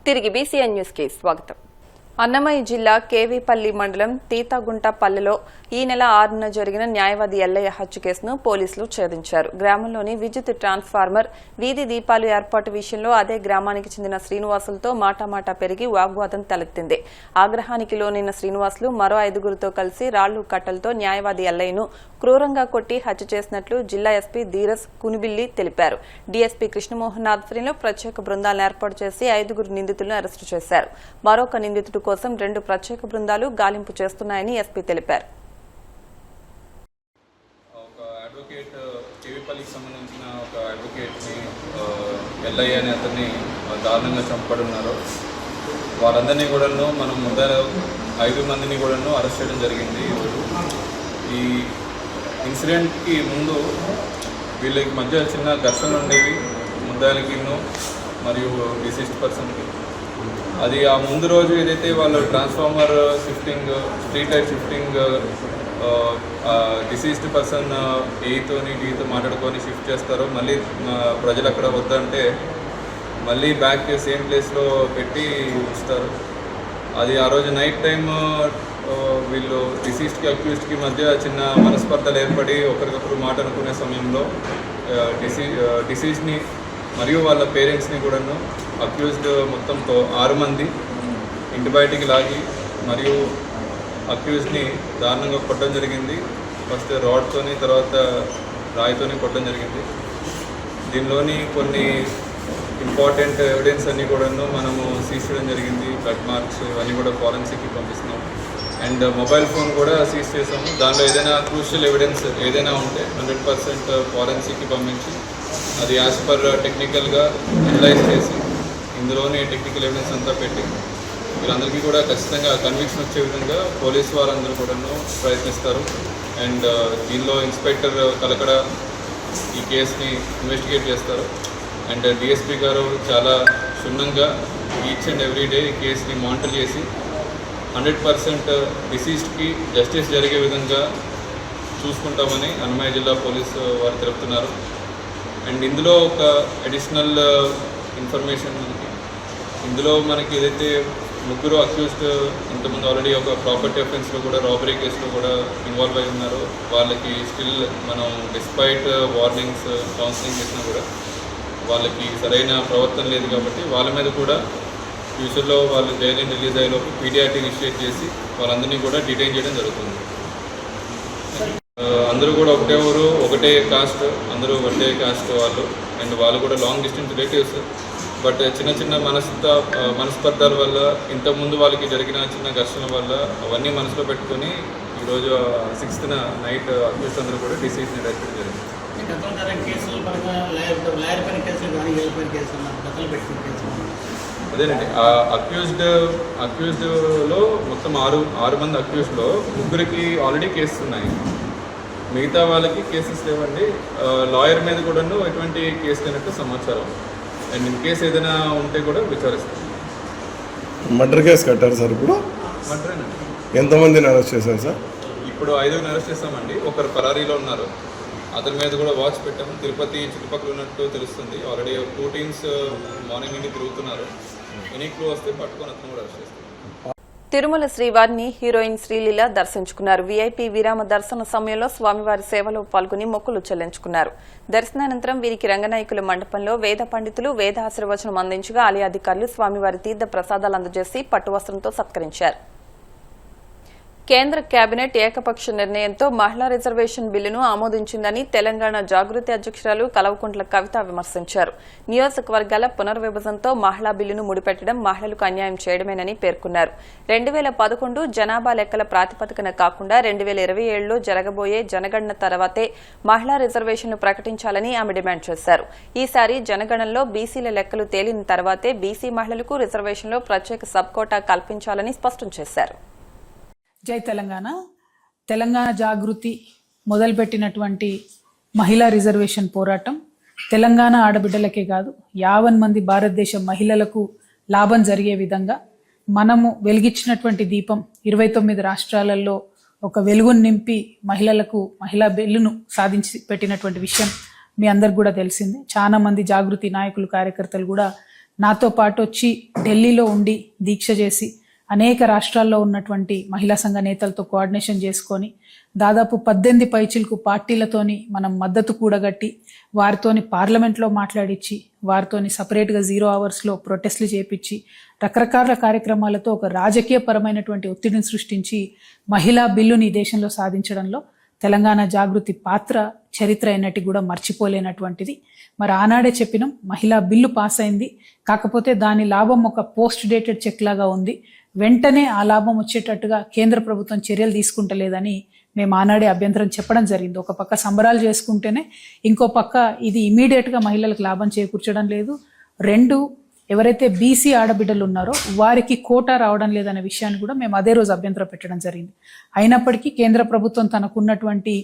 తిరిగి BCN news కి స్వాగతం. అన్నమయ్య జిల్లా కేవీపల్లి మండలం తీతగుంటపల్లిలో ఈ నెల 6న జరిగిన న్యాయవాది ఎల్లయ్య హత్య కేసును పోలీసులు ఛేదించారు. గ్రామంలోని విద్యుత్ ట్రాన్స్ఫార్మర్, వీధి దీపాలు ఏర్పాటు విషయంలో అదే గ్రామానికి చెందిన శ్రీనివాసులతో మాటామాటా పెరిగి వాగ్వాదం తలెత్తింది. ఆగ్రహానికి లోనైన శ్రీనివాసులు మరో 5గురితో కలిసి రాళ్లు కట్టలతో న్యాయవాది ఎల్లయ్యను క్రూరంగా కొట్టి హత్య చేసినట్లు జిల్లా ఎస్పీ ధీరజ్ కునిబిల్లి తెలిపారు. డీఎస్పీ కృష్ణమోహన్ ఆధ్వర్యంలో ప్రత్యేక బృందాలను ఏర్పాటు చేసి 5గురు నిందితులను అరెస్టు చేశారు. మరొక నిందితుడు కోసం 2 ప్రత్యేక బృందాలు గాలింపు చేస్తున్నాయని ఎస్పీ తెలిపారు. కేవీపల్లికి సంబంధించిన ఒక అడ్వకేట్ని ఎల్లయ్య అనే అతన్ని దారుణంగా చంపబడున్నారు. వారందరినీ కూడా మనం ముందర 5 మందిని కూడా అరెస్ట్ చేయడం జరిగింది. ఈ ఇన్సిడెంట్కి ముందు వీళ్ళకి మధ్య చిన్న ఘర్షణలు ఉండేవి, ముద్దాయిలకి మరియు డిసీజ్డ్ పర్సన్కి. అది ఆ ముందు రోజు ఏదైతే వాళ్ళు transformer shifting, street light shifting deceased person డీతో మాట్లాడుకొని షిఫ్ట్ చేస్తారో, మళ్ళీ ప్రజలు అక్కడ వద్దంటే మళ్ళీ బ్యాక్ సేమ్ ప్లేస్లో పెట్టి ఉంచుతారు. అది ఆ రోజు నైట్ టైం వీళ్ళు డిసీజ్డ్కి అక్యూజ్డ్కి మధ్య చిన్న మనస్పర్ధలు ఏర్పడి ఒకరికొకరు మాట అనుకునే సమయంలో డిసీజ్ని మరియు వాళ్ళ పేరెంట్స్ని కూడాను అక్యూజ్డ్ మొత్తంతో 6 మంది ఇంటి బయటికి లాగి మరియు అక్యూజ్ని దారుణంగా కొట్టడం జరిగింది. ఫస్ట్ రాడ్తోని, తర్వాత రాయితోని కొట్టడం జరిగింది. దీనిలోని కొన్ని ఇంపార్టెంట్ ఎవిడెన్స్ అన్నీ కూడాను మనము సీజ్ చేయడం జరిగింది. బ్లడ్ మార్క్స్ ఇవన్నీ కూడా ఫారెన్సిక్కి పంపిస్తున్నాం. అండ్ మొబైల్ ఫోన్ కూడా సీజ్ చేసాము. దానిలో ఏదైనా క్రూషియల్ ఎవిడెన్స్ ఏదైనా ఉంటే 100% ఫారెన్సిక్కి పంపించి అది యాజ్ పర్ టెక్నికల్గా అనలైజ్ చేసి ఇందులోనే టెక్నికల్ ఎవిడెన్స్ అంతా పెట్టి వీళ్ళందరికీ కూడా ఖచ్చితంగా కన్విక్షన్ వచ్చే విధంగా పోలీసు వారందరూ కూడా ప్రయత్నిస్తారు. అండ్ దీనిలో ఇన్స్పెక్టర్ కలకడ ఈ కేసుని ఇన్వెస్టిగేట్ చేస్తారు. అండ్ డిఎస్పీ గారు చాలా క్షుణ్ణంగా ఈచ్ అండ్ ఎవ్రీ డే ఈ కేసుని మానిటర్ చేసి 100% డిసీజ్డ్కి జస్టిస్ జరిగే విధంగా చూసుకుంటామని అన్నమయ్య జిల్లా పోలీసు వారు తెలుపుతున్నారు. అండ్ ఇందులో ఒక అడిషనల్ ఇన్ఫర్మేషన్ ఇందులో మనకి ఏదైతే 3 అక్యూజ్డ్ ఇంతకుముందు ఆల్రెడీ ఒక ప్రాపర్టీ అఫెన్స్లో కూడా రాబరీ కేసులో కూడా ఇన్వాల్వ్ అయి ఉన్నారు. వాళ్ళకి స్టిల్ మనం డిస్పైట్ వార్నింగ్స్, కౌన్సిలింగ్ చేసినా కూడా వాళ్ళకి సరైన ప్రవర్తన లేదు కాబట్టి వాళ్ళ మీద కూడా ఫ్యూచర్లో వాళ్ళు జైలు రిలీజ్ అయ్యేలోపు పీడియాటీ ఇనిషియేట్ చేసి వాళ్ళందరినీ కూడా డిటైన్ చేయడం జరుగుతుంది. అందరూ కూడా ఒకటే ఊరు, ఒకటే కాస్ట్, అందరూ ఒకటే కాస్ట్ వాళ్ళు. అండ్ వాళ్ళు కూడా లాంగ్ డిస్టెన్స్ రిలేటివ్స్. బట్ చిన్న చిన్న మనస్పర్ధాల వల్ల, ఇంతకుముందు వాళ్ళకి జరిగిన చిన్న ఘర్షణ వల్ల అవన్నీ మనసులో పెట్టుకొని ఈరోజు 6th నైట్ అక్యూజ్డ్ అందరూ కూడా డిసీజ్ని అరెస్ట్ చేయడం జరిగింది. అదేనండి, అక్యూజ్డ్లో మొత్తం 6 మంది అక్యూజ్డ్లో 3కి ఆల్రెడీ కేసెస్ ఉన్నాయి. మిగతా వాళ్ళకి కేసెస్ లేవండి. లాయర్ మీద కూడాను ఎటువంటి కేసు లేనట్టు సమాచారం. అండ్ ఇన్ కేసు ఏదైనా ఉంటే కూడా విచారిస్తాం. మర్డర్ కేసు కట్టారు సార్ ఇప్పుడు? మర్డరేనండి. ఎంతమందిని అరెస్ట్ చేశారు సార్? ఇప్పుడు 5గురిని అరెస్ట్ చేస్తామండి. ఒకరు పరారీలో ఉన్నారు. అతని మీద కూడా వాచ్ పెట్టాము. తిరుపతి చుట్టుపక్కల ఉన్నట్టు తెలుస్తుంది. ఆల్రెడీ 2 టీమ్స్ మార్నింగ్ నుండి తిరుగుతున్నారు. ఎనీ క్లూ వస్తే పట్టుకొని అతను కూడా అరెస్ట్ చేస్తాం. తిరుమల శ్రీవారిని హీరోయిన్ శ్రీలీల దర్శించుకున్నారు. వీఐపీ విరామ దర్శన సమయంలో స్వామివారి సేవలో పాల్గొని మొక్కులు చెల్లించుకున్నారు. దర్శనానంతరం వీరికి రంగనాయకుల మండపంలో వేద పండితులు వేద ఆశీర్వచనం అందించగా ఆలయ అధికారులు స్వామివారి తీర్థ ప్రసాదాలు అందజేసి పట్టువస్త్రంతో సత్కరించారు. కేంద్ర కేబినెట్ ఏకపక్ష నిర్ణయంతో మహిళా రిజర్వేషన్ బిల్లును ఆమోదించిందని తెలంగాణ జాగృతి అధ్యక్షురాలు కల్వకుంట్ల కవిత విమర్శించారు. నియోజకవర్గాల పునర్విభజనతో మహిళా బిల్లును ముడిపెట్టడం మహిళలకు అన్యాయం చేయడమేనని పేర్కొన్నారు. 2011 జనాభా లెక్కల ప్రాతిపదికన కాకుండా 2027లో జరగబోయే జనగణన తర్వాతే మహిళా రిజర్వేషన్ను ప్రకటించాలని ఆమె డిమాండ్ చేశారు. ఈసారి జనగణనలో బీసీల లెక్కలు తేలిన తర్వాతే బీసీ మహిళలకు రిజర్వేషన్లో ప్రత్యేక సబ్ కోటా కల్పించాలని స్పష్టం చేశారు. జై తెలంగాణ. తెలంగాణ జాగృతి మొదలుపెట్టినటువంటి మహిళా రిజర్వేషన్ పోరాటం తెలంగాణ ఆడబిడ్డలకే కాదు, 50 మంది భారతదేశ మహిళలకు లాభం జరిగే విధంగా మనము వెలిగించినటువంటి దీపం 29 రాష్ట్రాలలో ఒక వెలుగును నింపి మహిళలకు మహిళా బిల్లును సాధించి పెట్టినటువంటి విషయం మీ అందరికి కూడా తెలిసిందే. చాలా మంది జాగృతి నాయకులు, కార్యకర్తలు కూడా నాతో పాటు వచ్చి ఢిల్లీలో ఉండి దీక్ష చేసి అనేక రాష్ట్రాల్లో ఉన్నటువంటి మహిళా సంఘ నేతలతో కోఆర్డినేషన్ చేసుకొని దాదాపు 18 పైచిలకు పార్టీలతోని మనం మద్దతు కూడగట్టి వారితోని పార్లమెంట్లో మాట్లాడించి వారితోని సపరేట్గా 0 అవర్స్లో ప్రొటెస్ట్లు చేపించి రకరకాల కార్యక్రమాలతో ఒక రాజకీయపరమైనటువంటి ఒత్తిడిని సృష్టించి మహిళా బిల్లుని ఈ దేశంలో సాధించడంలో తెలంగాణ జాగృతి పాత్ర చరిత్ర అయినట్టు కూడా మర్చిపోలేనటువంటిది. మరి ఆనాడే చెప్పినాం, మహిళా బిల్లు పాస్ అయింది, కాకపోతే దాని లాభం ఒక పోస్ట్ డేటెడ్ చెక్ లాగా ఉంది, వెంటనే ఆ లాభం వచ్చేటట్టుగా కేంద్ర ప్రభుత్వం చర్యలు తీసుకుంటలేదని మేము ఆనాడే అభ్యంతరం చెప్పడం జరిగింది. ఒక పక్క సంబరాలు చేసుకుంటేనే ఇంకో పక్క ఇది ఇమీడియట్గా మహిళలకు లాభం చేకూర్చడం లేదు. 2, ఎవరైతే బీసీ ఆడబిడ్డలు ఉన్నారో వారికి కోటా రావడం లేదనే విషయాన్ని కూడా మేము అదే రోజు అభ్యంతరం పెట్టడం జరిగింది. అయినప్పటికీ కేంద్ర ప్రభుత్వం తనకున్నటువంటి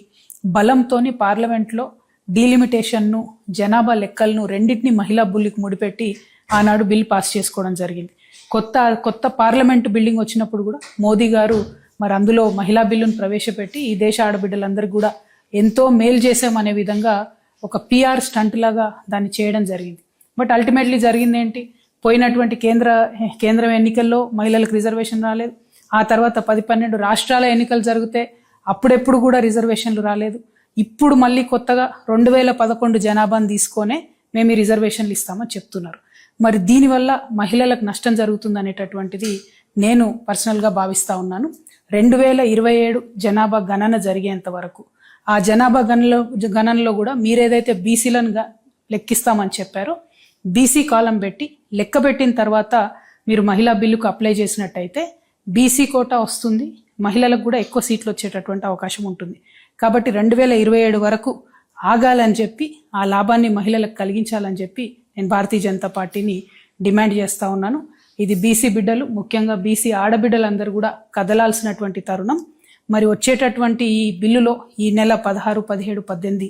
బలంతోని పార్లమెంట్లో డీలిమిటేషన్ను, జనాభా లెక్కలను రెండింటిని మహిళా బిల్లుకి ముడిపెట్టి ఆనాడు బిల్ పాస్ చేసుకోవడం జరిగింది. కొత్త పార్లమెంట్ బిల్డింగ్ వచ్చినప్పుడు కూడా మోదీ గారు మరి అందులో మహిళా బిల్లును ప్రవేశపెట్టి ఈ దేశ ఆడబిడ్డలందరికీ కూడా ఎంతో మేలు చేసామనే విధంగా ఒక పిఆర్ స్టంట్ లాగా దాన్ని చేయడం జరిగింది. బట్ అల్టిమేట్లీ జరిగింది ఏంటి? పోయినటువంటి కేంద్ర ఎన్నికల్లో మహిళలకు రిజర్వేషన్ రాలేదు. ఆ తర్వాత 10-12 రాష్ట్రాల ఎన్నికలు జరిగితే అప్పుడెప్పుడు కూడా రిజర్వేషన్లు రాలేదు. ఇప్పుడు మళ్ళీ కొత్తగా 2011 జనాభాను తీసుకొనే మేము ఈ రిజర్వేషన్లు ఇస్తామని చెప్తున్నారు. మరి దీనివల్ల మహిళలకు నష్టం జరుగుతుంది అనేటటువంటిది నేను పర్సనల్గా భావిస్తూ ఉన్నాను. 2027 జనాభా గణన జరిగేంత వరకు ఆ జనాభా గణనలో కూడా మీరేదైతే బీసీలను లెక్కిస్తామని చెప్పారో బీసీ కాలం పెట్టి లెక్క పెట్టిన తర్వాత మీరు మహిళా బిల్లుకు అప్లై చేసినట్టయితే బీసీ కోటా వస్తుంది, మహిళలకు కూడా ఎక్కువ సీట్లు వచ్చేటటువంటి అవకాశం ఉంటుంది. కాబట్టి 2027 వరకు ఆగాలని చెప్పి ఆ లాభాన్ని మహిళలకు కలిగించాలని చెప్పి నేను భారతీయ జనతా పార్టీని డిమాండ్ చేస్తూ ఉన్నాను. ఇది బీసీ బిడ్డలు, ముఖ్యంగా బీసీ ఆడబిడ్డలందరూ కూడా కదలాల్సినటువంటి తరుణం. మరి వచ్చేటటువంటి ఈ బిల్లులో ఈ నెల 16, 17, 18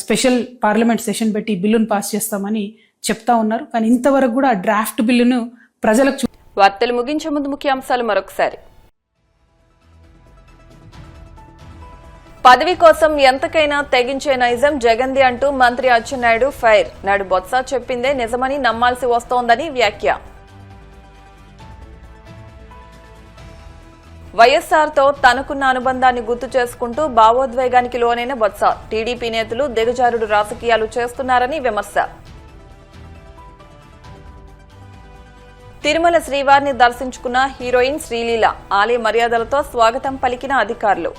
స్పెషల్ పార్లమెంట్ సెషన్ పెట్టి ఈ బిల్లును పాస్ చేస్తామని చెప్తా ఉన్నారు. కానీ ఇంతవరకు కూడా ఆ డ్రాఫ్ట్ బిల్లును ప్రజలకు వార్తలు ముగించే ముందు ముఖ్యాంశాలు మరొకసారి. పదవి కోసం ఎంతకైనా తెగించే నైజం జగన్ది అంటూ మంత్రి అచ్చెన్నాయుడు ఫైర్. నాడు బొత్స చెప్పిందే నిజమని నమ్మాల్సి వస్తోందని వ్యాఖ్య. వైఎస్ఆర్తో తనకున్న అనుబంధాన్ని గుర్తు చేసుకుంటూ భావోద్వేగానికి లోనైన బొత్స. టీడీపీ నేతలు దిగజారుడు రాజకీయాలు చేస్తున్నారని విమర్శ. తిరుమల శ్రీవారిని దర్శించుకున్న హీరోయిన్ శ్రీలీల. ఆలయ మర్యాదలతో స్వాగతం పలికిన అధికారులు.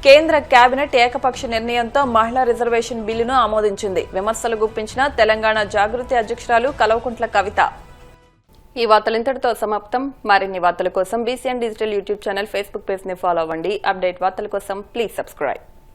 కేంద్ర కేబినెట్ ఏకపక్ష నిర్ణయంతో మహిళా రిజర్వేషన్ బిల్లును ఆమోదించింది. విమర్శలు గుప్పించిన తెలంగాణ జాగృతి అధ్యక్షురాలు కల్వకుంట్ల కవిత. ఈ వార్తలు ఇంతటితో సమాప్తం. మరిన్ని వార్తల కోసం BCN digital YouTube channel, Facebook page ని ఫాలో అవ్వండి. అప్డేట్ వార్తల కోసం ప్లీజ్ సబ్స్క్రైబ్.